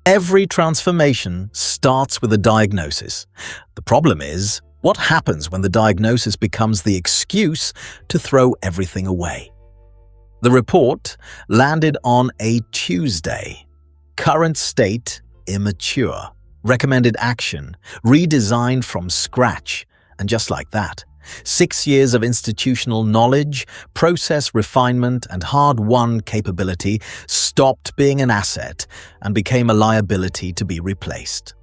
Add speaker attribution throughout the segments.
Speaker 1: Every transformation starts with a diagnosis. The problem is, what happens when the diagnosis becomes the excuse to throw everything away? The report landed on a Tuesday. Current state, immature. Recommended action, redesigned from scratch. And just like that, 6 years of institutional knowledge, process refinement, and hard-won capability stopped being an asset and became a liability to be replaced.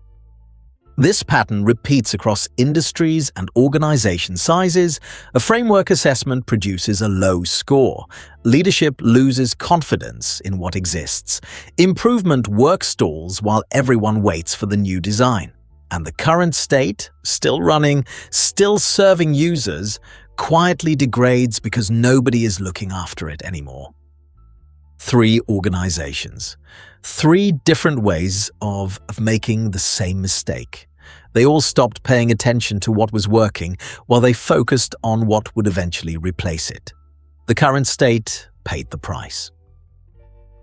Speaker 1: This pattern repeats across industries and organization sizes. A framework assessment produces a low score. Leadership loses confidence in what exists. Improvement work stalls while everyone waits for the new design. And the current state, still running, still serving users, quietly degrades because nobody is looking after it anymore. 3 organizations. 3 different ways of making the same mistake. They all stopped paying attention to what was working while they focused on what would eventually replace it. The current state paid the price.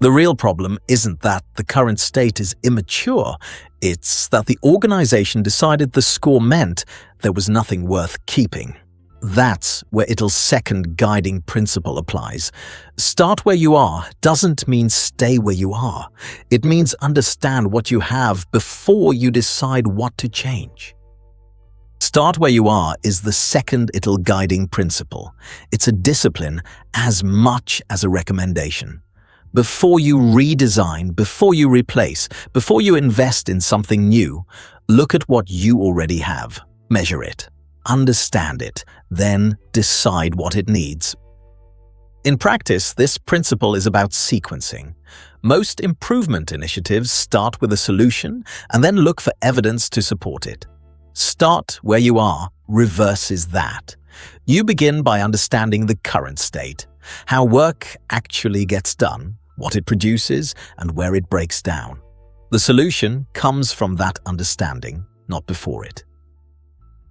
Speaker 1: The real problem isn't that the current state is immature, it's that the organization decided the score meant there was nothing worth keeping. That's where ITIL's second guiding principle applies. Start where you are doesn't mean stay where you are. It means understand what you have before you decide what to change. Start where you are is the second ITIL guiding principle. It's a discipline as much as a recommendation. Before you redesign, before you replace, before you invest in something new, look at what you already have. Measure it. Understand it, then decide what it needs. In practice, this principle is about sequencing. Most improvement initiatives start with a solution and then look for evidence to support it. Start where you are reverses that. You begin by understanding the current state, how work actually gets done, what it produces, and where it breaks down. The solution comes from that understanding, not before it.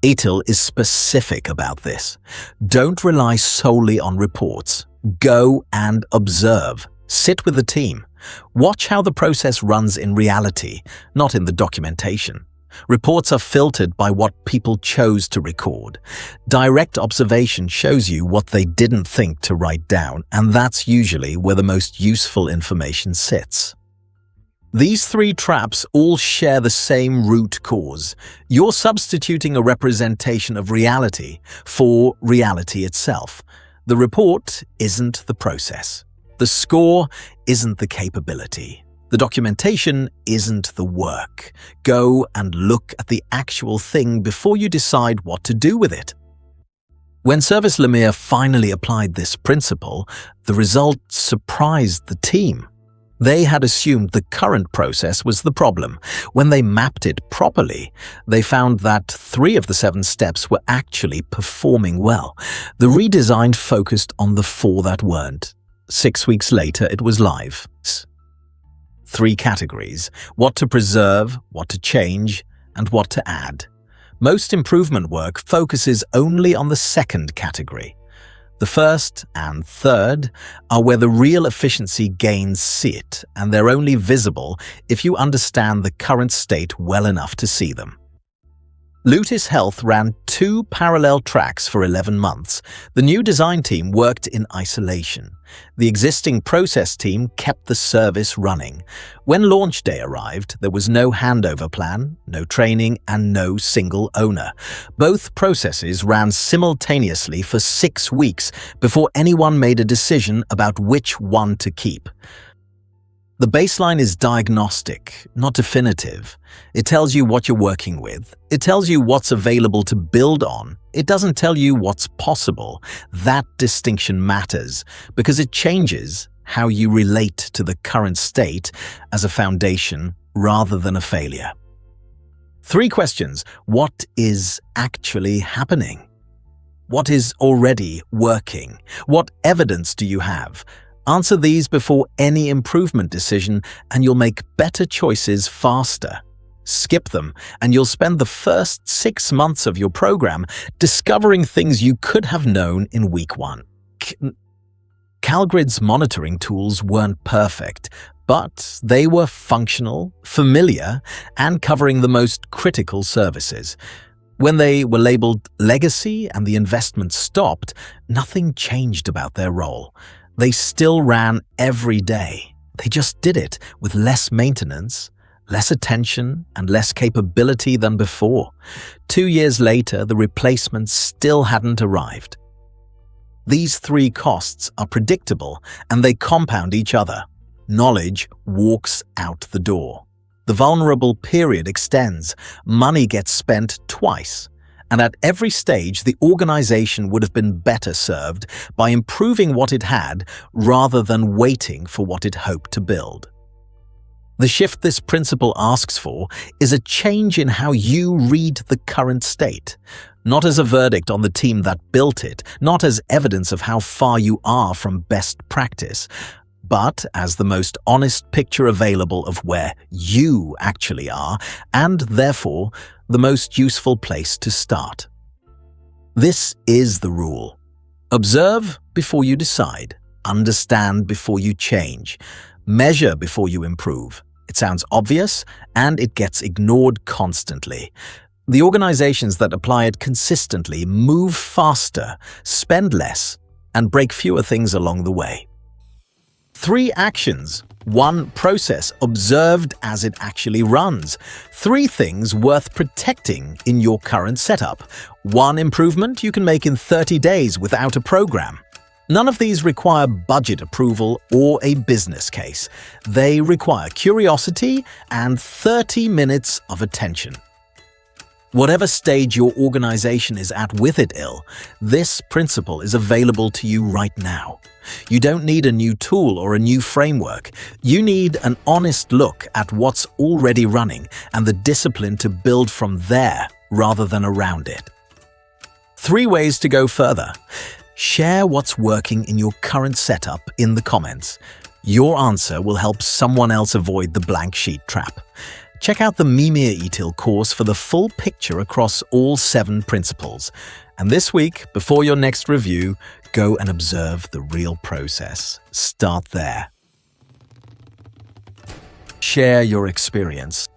Speaker 1: ITIL is specific about this. Don't rely solely on reports. Go and observe. Sit with the team. Watch how the process runs in reality, not in the documentation. Reports are filtered by what people chose to record. Direct observation shows you what they didn't think to write down, and that's usually where the most useful information sits. These 3 traps all share the same root cause. You're substituting a representation of reality for reality itself. The report isn't the process. The score isn't the capability. The documentation isn't the work. Go and look at the actual thing before you decide what to do with it. When Service Mimir finally applied this principle, the result surprised the team. They had assumed the current process was the problem. When they mapped it properly, they found that 3 of the 7 steps were actually performing well. The redesign focused on the 4 that weren't. 6 weeks later, it was live. 3 categories: what to preserve, what to change, and what to add. Most improvement work focuses only on the second category. The first and third are where the real efficiency gains sit, and they're only visible if you understand the current state well enough to see them. Lutis Health ran 2 parallel tracks for 11 months. The new design team worked in isolation. The existing process team kept the service running. When launch day arrived, there was no handover plan, no training, and no single owner. Both processes ran simultaneously for 6 weeks before anyone made a decision about which one to keep. The baseline is diagnostic, not definitive. It tells you what you're working with. It tells you what's available to build on. It doesn't tell you what's possible. That distinction matters because it changes how you relate to the current state as a foundation rather than a failure. 3 questions. What is actually happening? What is already working? What evidence do you have? Answer these before any improvement decision and you'll make better choices faster. Skip them and you'll spend the first 6 months of your program discovering things you could have known in week 1. CalGrid's monitoring tools weren't perfect, but they were functional, familiar, and covering the most critical services. When they were labeled legacy and the investment stopped, nothing changed about their role. They still ran every day. They just did it with less maintenance, less attention, and less capability than before. 2 years later, the replacement still hadn't arrived. These three costs are predictable and they compound each other. Knowledge walks out the door. The vulnerable period extends, money gets spent twice, and at every stage the organization would have been better served by improving what it had rather than waiting for what it hoped to build. The shift this principle asks for is a change in how you read the current state, not as a verdict on the team that built it, not as evidence of how far you are from best practice, but as the most honest picture available of where you actually are, and therefore the most useful place to start. This is the rule. Observe before you decide, understand before you change, measure before you improve. It sounds obvious, and it gets ignored constantly. The organizations that apply it consistently move faster, spend less, and break fewer things along the way. 3 actions, 1 process observed as it actually runs, 3 things worth protecting in your current setup, 1 improvement you can make in 30 days without a program. None of these require budget approval or a business case. They require curiosity and 30 minutes of attention. Whatever stage your organization is at with ITIL, this principle is available to you right now. You don't need a new tool or a new framework. You need an honest look at what's already running and the discipline to build from there rather than around it. 3 ways to go further. Share what's working in your current setup in the comments. Your answer will help someone else avoid the blank sheet trap. Check out the Mimir ITIL course for the full picture across all 7 principles. And this week, before your next review, go and observe the real process. Start there. Share your experience.